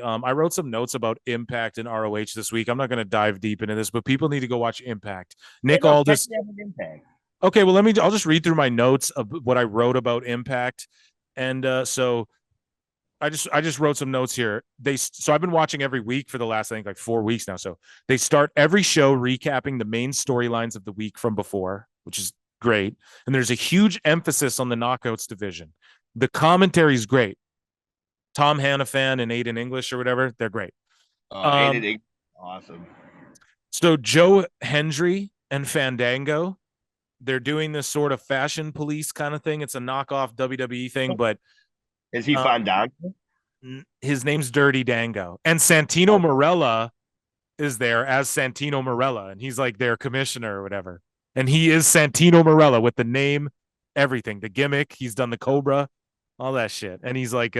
I wrote some notes about Impact and ROH this week. I'm not going to dive deep into this, but people need to go watch Impact. Yeah, Nick no, catch Aldis. me up with Impact. Okay, well, I'll just read through my notes of what I wrote about Impact. And so I just wrote some notes here. So I've been watching every week for the last, I think, like 4 weeks now. So they start every show recapping the main storylines of the week from before, which is great. And there's a huge emphasis on the knockouts division. The commentary is great. Tom Hannafan and Aiden English or whatever, they're great. Um, Awesome. so Joe Hendry and Fandango, they're doing this sort of fashion police kind of thing. It's a knockoff WWE thing, but Is he uh, Fandango? his name's Dirty Dango. And Santino Oh, Morella is there as Santino Morella, and he's like their commissioner or whatever. And he is Santino Morella with the name, everything, the gimmick. He's done the Cobra, all that shit. And he's like,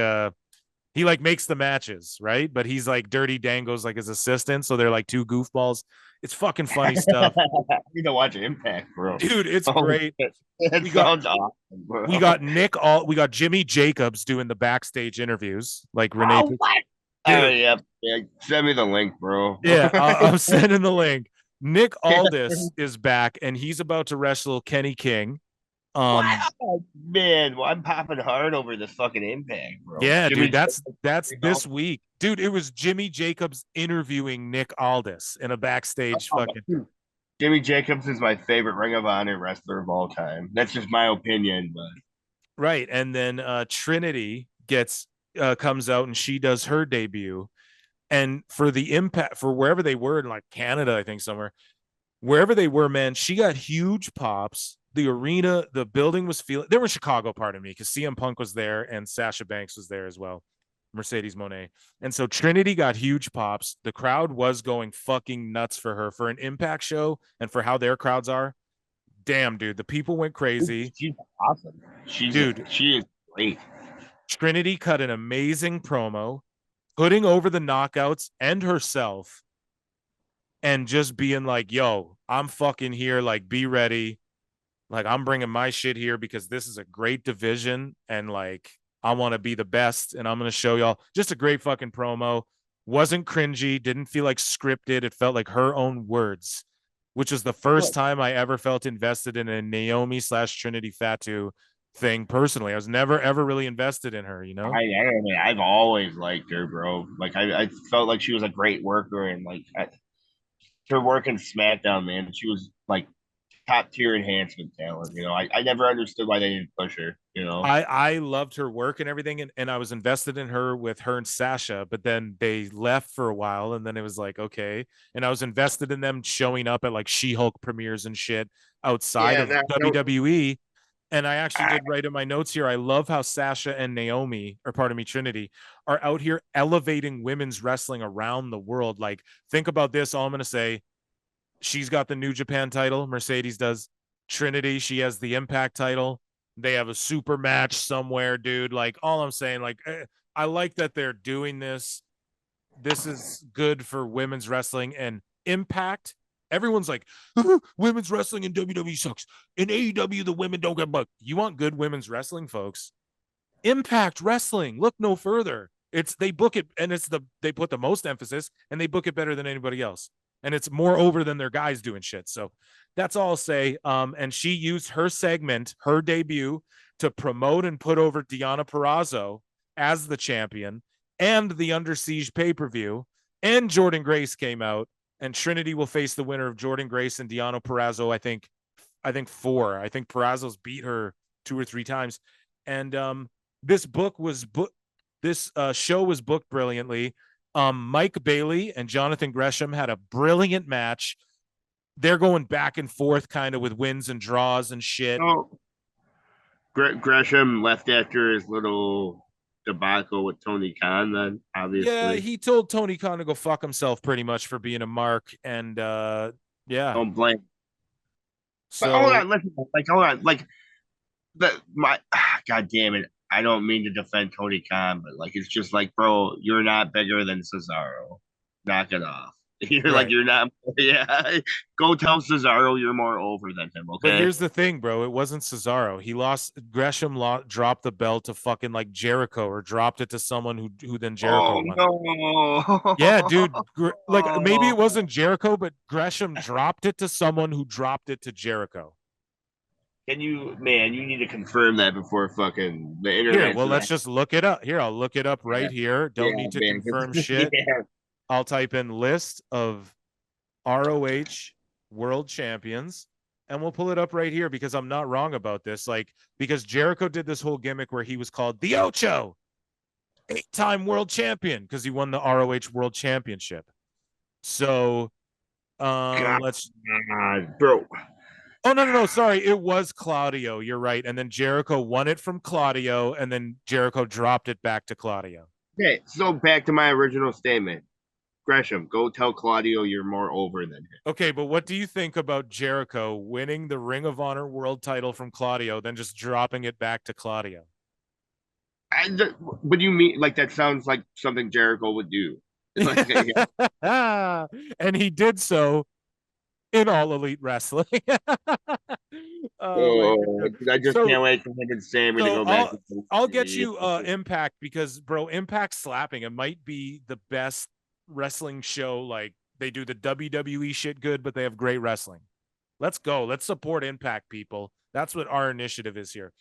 he like makes the matches, right? But he's like Dirty Dango's like his assistant, so they're like two goofballs. It's fucking funny stuff, I need to watch Impact, bro. dude. It's Oh, great. that We got sounds awesome, bro. we got Jimmy Jacobs doing the backstage interviews, like Renee. Oh, what? Oh, Dude, yeah. Yeah. Send me the link, bro. yeah, I'm sending the link. Nick Aldis is back, and he's about to wrestle Kenny King. Wow, man. Well, I'm popping hard over this fucking Impact, bro. Yeah, Jimmy dude, that's Jacobs, that's you know? this week, dude. It was Jimmy Jacobs interviewing Nick Aldis in a backstage fucking Jimmy Jacobs is my favorite Ring of Honor wrestler of all time. That's just my opinion, but right. And then Trinity gets comes out and she does her debut. And for the Impact, for wherever they were in like Canada, I think somewhere, wherever they were, man, she got huge pops. The arena, the building was feeling. They were in Chicago, pardon me, because CM Punk was there and Sasha Banks was there as well, Mercedes Monet, and so Trinity got huge pops. The crowd was going fucking nuts for her for an Impact show and for how their crowds are. Damn, dude, the people went crazy, she's awesome. dude. She is great. Trinity cut an amazing promo, putting over the knockouts and herself, and just being like, "Yo, I'm fucking here. Like, be ready." Like, I'm bringing my shit here because this is a great division and like I want to be the best and I'm going to show y'all. Just a great fucking promo. Wasn't cringy, didn't feel like scripted. It felt like her own words, which is the first time I ever felt invested in a Naomi slash Trinity Fatu thing personally. I was never ever really invested in her, you know? I've always liked her, bro. Like I felt like she was a great worker, and like her work in SmackDown, man, she was like top tier enhancement talent. I never understood why they didn't push her. I loved her work and everything, and I was invested in her with her and Sasha, but then they left for a while, and then it was like okay, and I was invested in them showing up at like She-Hulk premieres and shit outside Yeah, of no, WWE. And I actually I, did write in my notes here. I love how Sasha and Naomi, or pardon me, Trinity, are out here elevating women's wrestling around the world. Like, think about this. All I'm going to say, she's got the New Japan title. Mercedes does. Trinity, she has the Impact title. They have a super match somewhere, dude. Like, all I'm saying, like, I like that they're doing this. This is good for women's wrestling and Impact. Everyone's like, women's wrestling in WWE sucks. In AEW, the women don't get booked. You want good women's wrestling, folks? Impact Wrestling. Look no further. It's they book it, and they put the most emphasis, and they book it better than anybody else, and it's more over than their guys doing shit. So that's all I'll say. And she used her segment, her debut, to promote and put over Deonna Purrazzo as the champion, and the Under Siege pay per view, and Jordan Grace came out, and Trinity will face the winner of Jordan Grace and Deonna Purrazzo. I think four. I think Purrazzo's beat her 2 or 3 times, and this book was book. This show was booked brilliantly. Mike Bailey and Jonathan Gresham had a brilliant match. They're going back and forth, kind of with wins and draws and shit. oh, Gresham left after his little debacle with Tony Khan. Then Yeah, obviously, he told Tony Khan to go fuck himself pretty much for being a mark, and yeah. don't blame. But hold So on, listen, hold on, God damn it. I don't mean to defend Tony Khan, but it's just like, bro, you're not bigger than Cesaro. Knock it off. You're like, Right. you're not. Yeah. Go tell Cesaro you're more over than him. But Okay. here's the thing, bro. It wasn't Cesaro. He lost. Dropped the belt to fucking like Jericho, or dropped it to someone who then Jericho Oh won. Yeah, dude. Like maybe it no. wasn't Jericho, but Gresham dropped it to someone who dropped it to Jericho. Can you, man? You need to confirm that before fucking the Here, internet's well, gonna. let's just look it up. Here, I'll look it up Yeah, right here. Don't yeah, need to man. confirm shit. Yeah. I'll type in list of ROH world champions, and we'll pull it up right here because I'm not wrong about this. Like, because Jericho did this whole gimmick where he was called the Ocho, 8-time world champion, because he won the ROH world championship. So God, let's bro. oh no, sorry, it was Claudio, you're right. And then Jericho won it from Claudio, and then Jericho dropped it back to Claudio. Okay, so back to my original statement. Gresham, go tell Claudio you're more over than him. Okay, but what do you think about Jericho winning the Ring of Honor world title from Claudio, then just dropping it back to Claudio? What do you mean? Like that sounds like something Jericho would do. Like, yeah. And he did so in All Elite Wrestling. Oh my Oh, god. I just So can't wait for him and Sammy to so go back I'll to I'll get WWE. you Impact, because bro, Impact slapping. It might be the best wrestling show. Like, they do the WWE shit good, but they have great wrestling. Let's go. Let's support Impact, people. That's what our initiative is here.